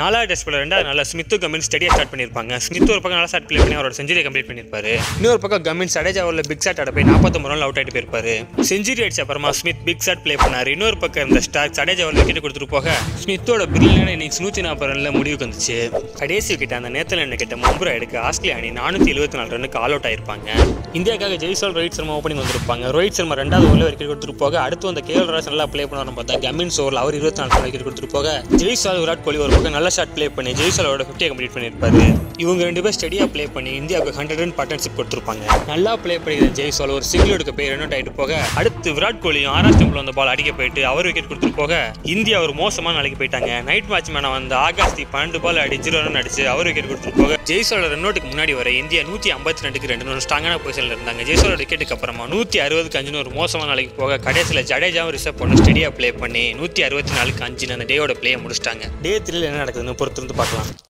4வது டெஸ்ட் போல 2வது நாள் ஸ்மித் கமின்ஸ் ஸ்டடியா ஸ்டார்ட் பண்ணிருப்பாங்க. ஸ்மித் ஒரு பக்கம் நல்லா ஸ்டார்ட் ப்ளே பண்ணி அவரோட செஞ்சுரியை கம்ப்ளீட் பண்ணிருப்பாரு. இன்னொரு பக்கம் கமின்ஸ் ஜடேஜா ஓவர்ல பிக் ஷாட் ஆட போய் 49 ரன்ல அவுட் ஆயிட்டு போயிருப்பாரு. செஞ்சுரி அடிச்ச அப்புறமா ஸ்மித் பிக் ஷாட் ப்ளே பண்ணாரு. இன்னொரு பக்கம் இருந்த ஸ்டார்க் ஜடேஜா ஓவர்ல விக்கெட் கொடுத்துட்டு போக ஸ்மித்தோட பிரில்லியன்டான இன்னிங்ஸ் 140 ரன்ல முடிவுக்கு வந்துச்சு. கடைசி விக்கெட் அந்த நேத்தர்லாந்து கிட்ட மும்பை எடுக்க ஆஸ்திரேலியா அணி 474 ரன்னுக்கு ஆல் அவுட் ஆயிருப்பாங்க. இந்தியாவுக்காக ஜெய்ஸ்வால் ரோஹித் சர்மா ஓப்பனிங் வந்திருப்பாங்க. ரோஹித் சர்மா 2வது ஓவர்ல விக்கெட் கொடுத்துட்டு போக அடுத்து வந்த கேஎல் ராகுல் நல்லா ப்ளே பண்ணாருன்னு பார்த்தா கமின்ஸ் ஓவர்ல அவர் 24 ரன் விக்கெட் கொடுத்துட்டு போக ஜெய்ஸ்வால் விராட் கோலி ஒரு பக்கம் நல்ல ஷாட் ப்ளே பண்ணி ஜெய்ஸ்வாலோட 50 கம்ப்ளீட் பண்ணிருப்பாரு. இவங்க 2 பேர் ஸ்டடியா ப்ளே பண்ணி இந்தியாவுக்கு 100 ரன் பார்ட்னர்ஷிப் கொடுத்துருப்பாங்க. நல்லா ப்ளே பண்ணிக்கிற ஜெய்ஸ்வால் ஒரு சிங்கிள் எடுக்க போய் ரன் அவுட் ஆயிட்டு போக அடுத்து விராட் கோலி 6வது ஸ்டம்பில் வந்த பால் அடிக்க போயிட்டு அவர் விக்கெட் கொடுத்துட்டு போக இந்தியா ஒரு மோசமான நாளைக்கு போயிட்டாங்க. நைட் மேட்ச் மேன வந்து ஆகாஷ் 12 பால் அடி 0 ரன் அடிச்சு அவர் விக்கெட் கொடுத்துட்டு போக ஜெய்ஸ்வால் ரன் அவுட்டுக்கு முன்னாடி வர இந்தியா 152க்கு 2 ஸ்ட்ராங்கான பொசிஷன்ல இருந்தாங்க. ஜெய்ஸ்வால் விக்கெட்டுக்கு அப்புறமா 160க்கு 5 ஒரு மோசமான நாளைக்கு போக கடைசியில் ஜடேஜாவும் ரிசர்வ் பண்ண ஸ்டெடியா ப்ளே பண்ணி 164க்கு 5 அந்த டேயோட பிளேயை முடிச்சிட்டாங்க. டே 3 என்ன நடக்குதுன்னு பொறுத்திருந்து பார்க்கலாம்.